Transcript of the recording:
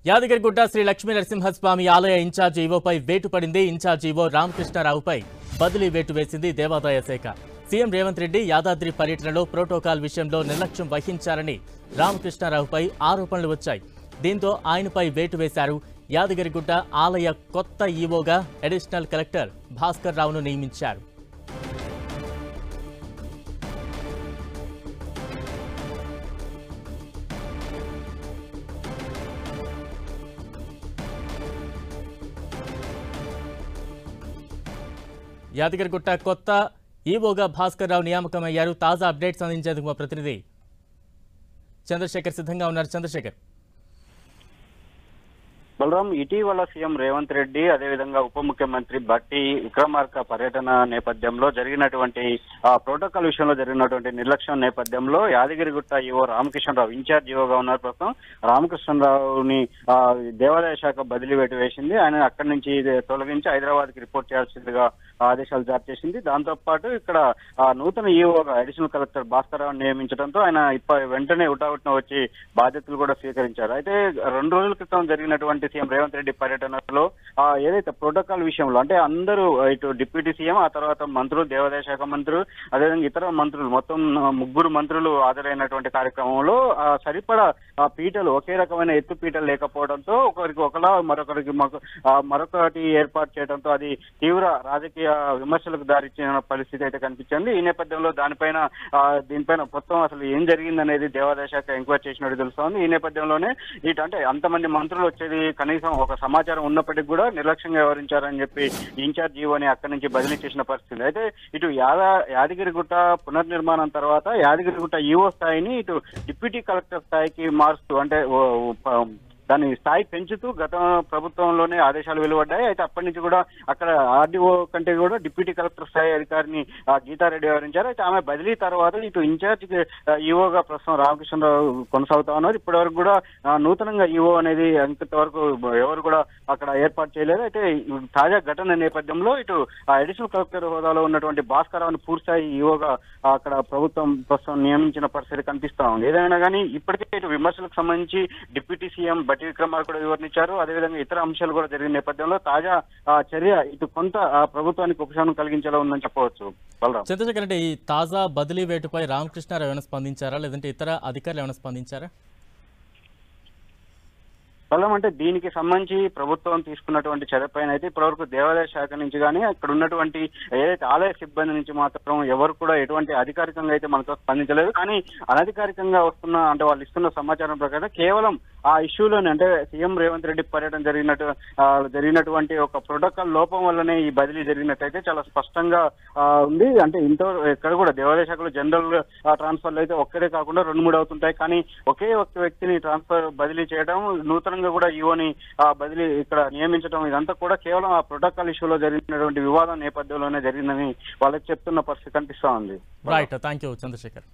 యాదగిరిగుట్ట శ్రీ లక్ష్మీ నరసింహస్వామి ఆలయ ఇన్ఛార్జి ఈవోపై వేటు పడింది. ఇన్ఛార్జి ఈవో రామకృష్ణారావుపై బదిలీ వేటు వేసింది దేవాదాయ శాఖ. సీఎం రేవంత్ రెడ్డి యాదాద్రి పర్యటనలో ప్రోటోకాల్ విషయంలో నిర్లక్ష్యం వహించారని రామకృష్ణారావుపై ఆరోపణలు వచ్చాయి. దీంతో ఆయనపై వేటు వేశారు. యాదగిరిగుట్ట ఆలయ కొత్త ఈవోగా అడిషనల్ కలెక్టర్ భాస్కర్ రావును నియమించారు. యాదగిరిగుట్ట కొత్త ఈవోగా భాస్కర్ రావు నియామకమయ్యారు. తాజా అప్డేట్స్ అందించేందుకు మా ప్రతినిధి చంద్రశేఖర్ సిద్ధంగా ఉన్నారు. చంద్రశేఖర్. బలరాం, ఇటీవల సీఎం రేవంత్ రెడ్డి అదేవిధంగా ఉప ముఖ్యమంత్రి బట్టి విక్రమార్క పర్యటన నేపథ్యంలో జరిగినటువంటి ప్రోటోకాల్ విషయంలో జరిగినటువంటి నిర్లక్ష్యం నేపథ్యంలో యాదగిరిగుట్ట ఈవో రామకృష్ణరావు ఇన్ఛార్జ్ ఈవోగా ఉన్నారు. ప్రస్తుతం రామకృష్ణరావుని దేవాదాయ శాఖ బదిలీ వేటు వేసింది. ఆయన అక్కడి నుంచి తొలగించి హైదరాబాద్ కి రిపోర్ట్ చేయాల్సిందిగా ఆదేశాలు జారీ చేసింది. దాంతో పాటు ఇక్కడ నూతన ఈవోగా అడిషనల్ కలెక్టర్ భాస్కర్ రావు నియమించడంతో ఆయన వెంటనే ఉటావుట్న వచ్చి బాధ్యతలు కూడా స్వీకరించారు. అయితే 2 రోజుల క్రితం జరిగినటువంటి సీఎం రేవంత్ రెడ్డి పర్యటనలో ఏదైతే ప్రోటోకాల్ విషయంలో అంటే అందరూ ఇటు డిప్యూటీ సీఎం, ఆ తర్వాత మంత్రులు, దేవాదాయ శాఖ మంత్రులు, అదేవిధంగా ఇతర మంత్రులు మొత్తం 3 మంత్రులు హాజరైనటువంటి కార్యక్రమంలో సరిపడా పీటలు ఒకే రకమైన ఎత్తు పీటలు లేకపోవడంతో ఒకరికి ఒకలా మరొకటి ఏర్పాటు చేయడంతో అది తీవ్ర రాజకీయ విమర్శలకు దారిచ్చిన పరిస్థితి అయితే కనిపించింది. ఈ నేపథ్యంలో దీనిపైన మొత్తం అసలు ఏం జరిగిందనేది దేవాదాయ శాఖ ఎంక్వైరీ చేసినట్టు తెలుస్తోంది. ఈ నేపథ్యంలోనే అంటే అంతమంది మంత్రులు వచ్చేది కనీసం ఒక సమాచారం ఉన్నప్పటికీ కూడా నిర్లక్ష్యంగా వ్యవహరించారని చెప్పి ఇన్ఛార్జ్ ఈవోని అక్కడి నుంచి బదిలీ చేసిన పరిస్థితి. అయితే ఇటు యాదగిరిగుట్ట పునర్నిర్మాణం తర్వాత యాదగిరిగుట్ట ఈవో స్థాయిని ఇటు డిప్యూటీ కలెక్టర్ స్థాయికి మారుస్తూ అంటే దాని స్థాయి పెంచుతూ గత ప్రభుత్వంలోనే ఆదేశాలు వెలువడ్డాయి. అయితే అప్పటి నుంచి కూడా అక్కడ ఆర్డీఓ కంటే కూడా డిప్యూటీ కలెక్టర్ స్థాయి అధికారిని గీతారెడ్డి వ్యవహరించారు. అయితే ఆమె బదిలీ తర్వాత ఇటు ఇన్ఛార్జ్ ఈవోగా ప్రస్తుతం రామకృష్ణరావు కొనసాగుతా ఉన్నారు. ఇప్పటి వరకు కూడా నూతనంగా ఈవో అనేది ఇంతవరకు ఎవరు కూడా అక్కడ ఏర్పాటు చేయలేదు. అయితే తాజా ఘటన నేపథ్యంలో ఇటు అడిషనల్ కలెక్టర్ హోదాలో ఉన్నటువంటి భాస్కర్ రావుని పూర్తిస్థాయి ఈవోగా అక్కడ ప్రభుత్వం ప్రస్తుతం నియమించిన పరిస్థితి కనిపిస్తా ఉంది. ఏదైనా కానీ ఇప్పటికే ఇటు విమర్శలకు సంబంధించి డిప్యూటీ సీఎం బట్టి విక్రమార్క కూడా వివరించారు. అదేవిధంగా ఇతర అంశాలు కూడా జరిగిన నేపథ్యంలో తాజా చర్య ఇటు కొంత ప్రభుత్వానికి ఉపశమనం కలిగించేలా ఉందని చెప్పవచ్చు. చంద్రశేఖర్, అంటే ఈ తాజా బదిలీ వేటుపై రామకృష్ణారావు ఏమైనా స్పందించారా, లేదంటే ఇతర అధికారులు ఏమైనా స్పందించారా? అంటే దీనికి సంబంధించి ప్రభుత్వం తీసుకున్నటువంటి చర్యపైన అయితే ఇప్పటివరకు దేవాదాయ శాఖ నుంచి కానీ అక్కడ ఉన్నటువంటి ఏదైతే ఆలయ సిబ్బంది నుంచి మాత్రం ఎవరు కూడా ఎటువంటి అధికారికంగా అయితే మనతో స్పందించలేదు. కానీ అనధికారికంగా వస్తున్న అంటే వాళ్ళు ఇస్తున్న సమాచారం ప్రకారం కేవలం ఆ ఇష్యూలోనే అంటే సీఎం రేవంత్ రెడ్డి పర్యటన జరిగినటువంటి ఒక ప్రోటోకాల్ లోపం వల్లనే ఈ బదిలీ జరిగినట్టయితే చాలా స్పష్టంగా ఉంది. అంటే ఇక్కడ కూడా దేవాదాయ శాఖలో జనరల్ ట్రాన్స్ఫర్లు అయితే ఒక్కడే కాకుండా 2-3 అవుతుంటాయి. కానీ ఒకే ఒక్క వ్యక్తిని బదిలీ చేయడం, నూతన కూడా ఈవోని బదిలీ ఇక్కడ నియమించడం, ఇదంతా కూడా కేవలం ఆ ప్రోటోకాల్ ఇష్యూలో జరిగినటువంటి వివాదం నేపథ్యంలోనే జరిగిందని వాళ్ళకి చెప్తున్న పరిస్థితి కనిపిస్తా ఉంది. Right, thank you Chandrasekhar.